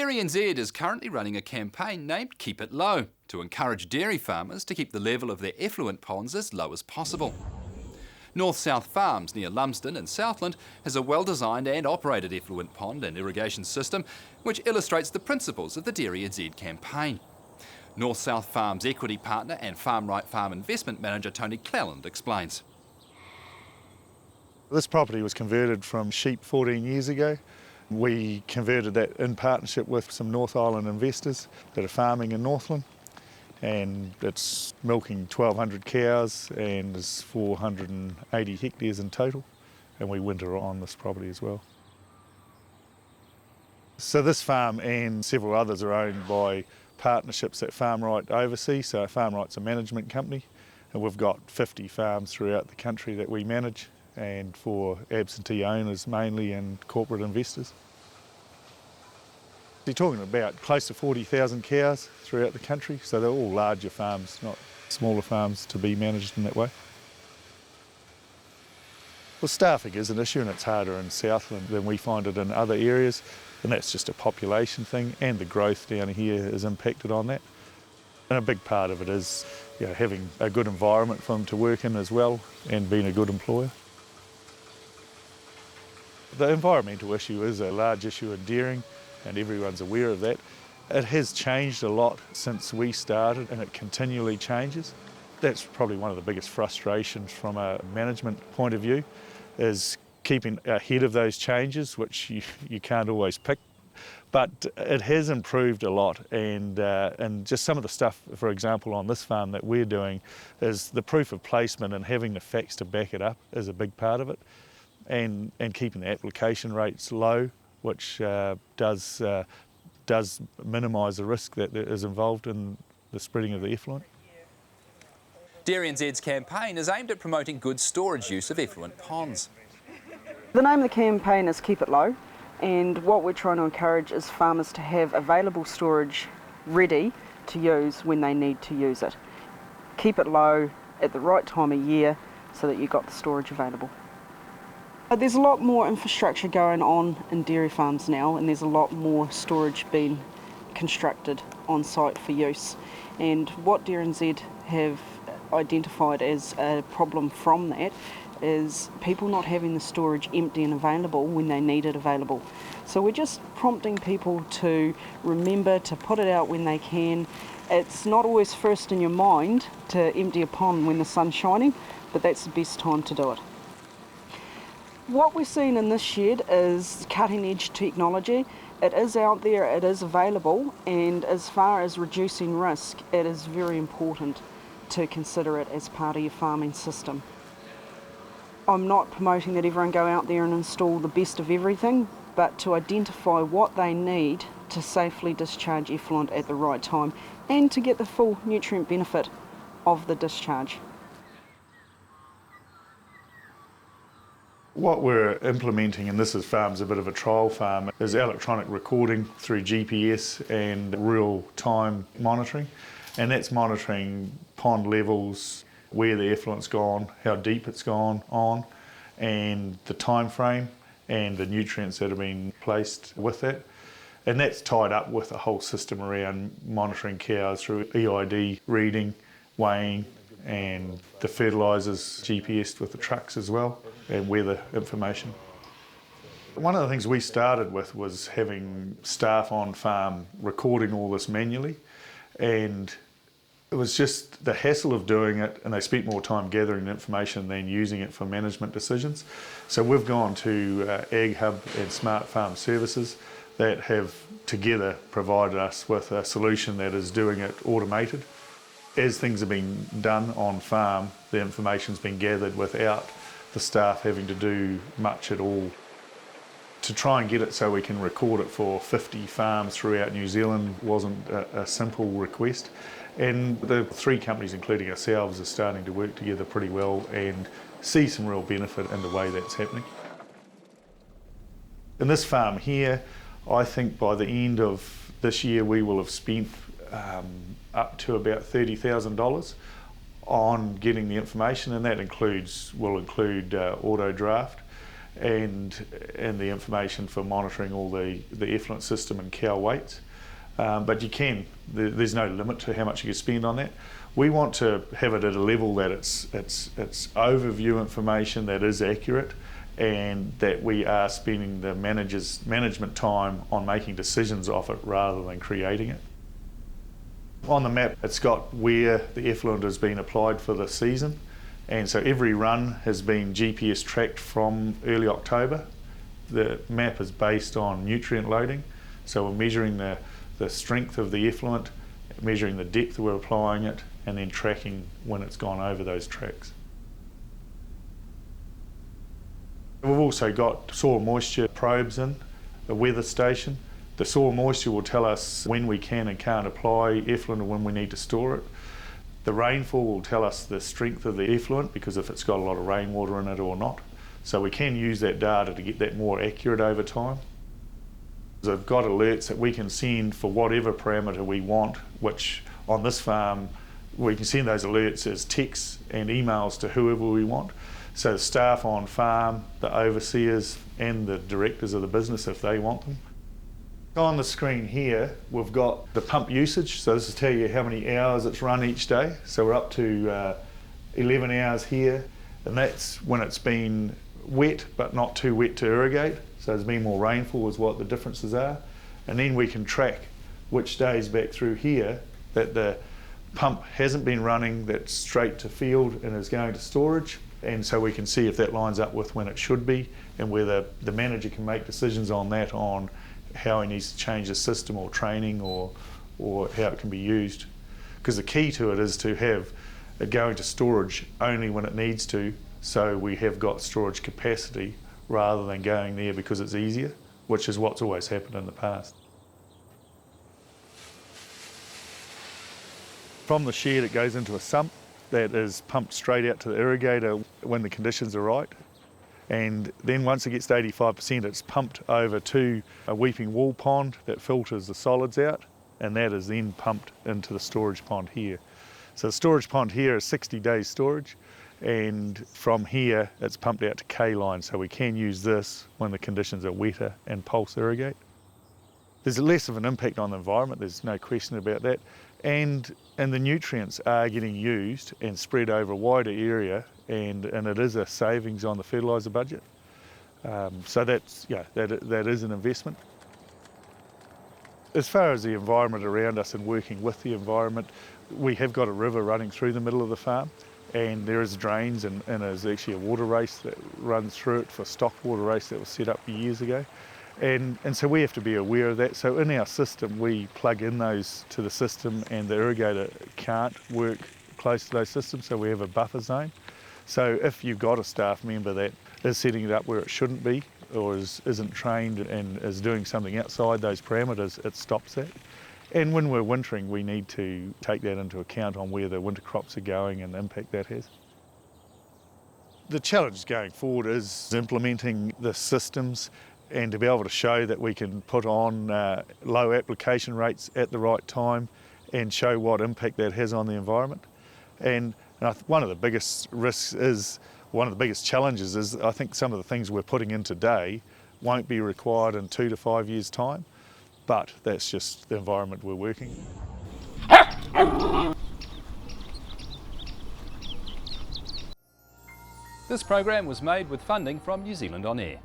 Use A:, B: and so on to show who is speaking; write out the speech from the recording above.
A: DairyNZ is currently running a campaign named Keep It Low to encourage dairy farmers to keep the level of their effluent ponds as low as possible. North-South Farms near Lumsden in Southland has a well-designed and operated effluent pond and irrigation system which illustrates the principles of the DairyNZ campaign. North-South Farms equity partner and Farm Right Farm investment manager Tony Cleland explains.
B: This property was converted from sheep 14 years ago. We converted that in partnership with some North Island investors that are farming in Northland, and it's milking 1,200 cows and is 480 hectares in total, and we winter on this property as well. So this farm and several others are owned by partnerships that Farm Right oversee. So Farm Right's a management company, and we've got 50 farms throughout the country that we manage, and for absentee owners mainly and corporate investors. You're talking about close to 40,000 cows throughout the country, so they're all larger farms, not smaller farms to be managed in that way. Well, staffing is an issue, and it's harder in Southland than we find it in other areas, and that's just a population thing, and the growth down here is impacted on that. And a big part of it is having a good environment for them to work in as well, and being a good employer. The environmental issue is a large issue in dairying, and everyone's aware of that. It has changed a lot since we started, and it continually changes. That's probably one of the biggest frustrations from a management point of view, is keeping ahead of those changes, which you can't always pick. But it has improved a lot, and just some of the stuff, for example, on this farm that we're doing, is the proof of placement and having the facts to back it up is a big part of it, and keeping the application rates low, which does minimise the risk that is involved in the spreading of the effluent.
A: DairyNZ's campaign is aimed at promoting good storage use of effluent ponds.
C: The name of the campaign is Keep It Low, and what we're trying to encourage is farmers to have available storage ready to use when they need to use it. Keep it low at the right time of year so that you've got the storage available. There's a lot more infrastructure going on in dairy farms now, and there's a lot more storage being constructed on site for use. And what DairyNZ have identified as a problem from that is people not having the storage empty and available when they need it available. So we're just prompting people to remember to put it out when they can. It's not always first in your mind to empty a pond when the sun's shining, but that's the best time to do it. What we're seeing in this shed is cutting edge technology. It is out there, it is available, and as far as reducing risk, it is very important to consider it as part of your farming system. I'm not promoting that everyone go out there and install the best of everything, but to identify what they need to safely discharge effluent at the right time and to get the full nutrient benefit of the discharge.
B: What we're implementing, and this is farm's a bit of a trial farm, is electronic recording through GPS and real-time monitoring. And that's monitoring pond levels, where the effluent's gone, how deep it's gone on, and the time frame and the nutrients that have been placed with that. And that's tied up with a whole system around monitoring cows through EID reading, weighing, and the fertilisers GPSed with the trucks as well, and weather information. One of the things we started with was having staff on farm recording all this manually, and it was just the hassle of doing it, and they spent more time gathering the information than using it for management decisions. So we've gone to Ag Hub and Smart Farm Services that have together provided us with a solution that is doing it automated. As things are being done on farm, the information's been gathered without the staff having to do much at all. To try and get it so we can record it for 50 farms throughout New Zealand wasn't a simple request. And the three companies, including ourselves, are starting to work together pretty well and see some real benefit in the way that's happening. In this farm here, I think by the end of this year we will have spent up to about $30,000 on getting the information, and that will include auto draft, and the information for monitoring all the effluent system and cow weights. But there's no limit to how much you can spend on that. We want to have it at a level that it's overview information that is accurate, and that we are spending the management time on making decisions off it rather than creating it. On the map, it's got where the effluent has been applied for the season, and so every run has been GPS tracked from early October. The map is based on nutrient loading, so we're measuring the strength of the effluent, measuring the depth we're applying it, and then tracking when it's gone over those tracks. We've also got soil moisture probes in, a weather station. The soil moisture will tell us when we can and can't apply effluent and when we need to store it. The rainfall will tell us the strength of the effluent, because if it's got a lot of rainwater in it or not. So we can use that data to get that more accurate over time. I've got alerts that we can send for whatever parameter we want, which on this farm we can send those alerts as texts and emails to whoever we want. So the staff on farm, the overseers and the directors of the business if they want them. On the screen here we've got the pump usage, so this will tell you how many hours it's run each day. So we're up to 11 hours here, and that's when it's been wet but not too wet to irrigate. So there's been more rainfall is what the differences are. And then we can track which days back through here that the pump hasn't been running, that's straight to field and is going to storage. And so we can see if that lines up with when it should be, and whether the manager can make decisions on that, on how he needs to change the system or training or how it can be used. Because the key to it is to have it going to storage only when it needs to, so we have got storage capacity rather than going there because it's easier, which is what's always happened in the past. From the shed it goes into a sump that is pumped straight out to the irrigator when the conditions are right. And then once it gets to 85%, it's pumped over to a weeping wool pond that filters the solids out, and that is then pumped into the storage pond here. So the storage pond here is 60 days storage, and from here it's pumped out to K-line, so we can use this when the conditions are wetter and pulse irrigate. There's less of an impact on the environment, there's no question about that, and the nutrients are getting used and spread over a wider area, and it is a savings on the fertiliser budget. So that is an investment. As far as the environment around us and working with the environment, we have got a river running through the middle of the farm, and there is drains, and there's actually a water race that runs through it, for stock water race that was set up years ago. And so we have to be aware of that. So in our system, we plug in those to the system, and the irrigator can't work close to those systems, so we have a buffer zone. So if you've got a staff member that is setting it up where it shouldn't be, or isn't trained and is doing something outside those parameters, it stops that. And when we're wintering, we need to take that into account on where the winter crops are going and the impact that has. The challenge going forward is implementing the systems, and to be able to show that we can put on low application rates at the right time and show what impact that has on the environment. And one of the biggest risks is, one of the biggest challenges is, I think some of the things we're putting in today won't be required in 2 to 5 years' time, but that's just the environment we're working in.
A: This program was made with funding from New Zealand On Air.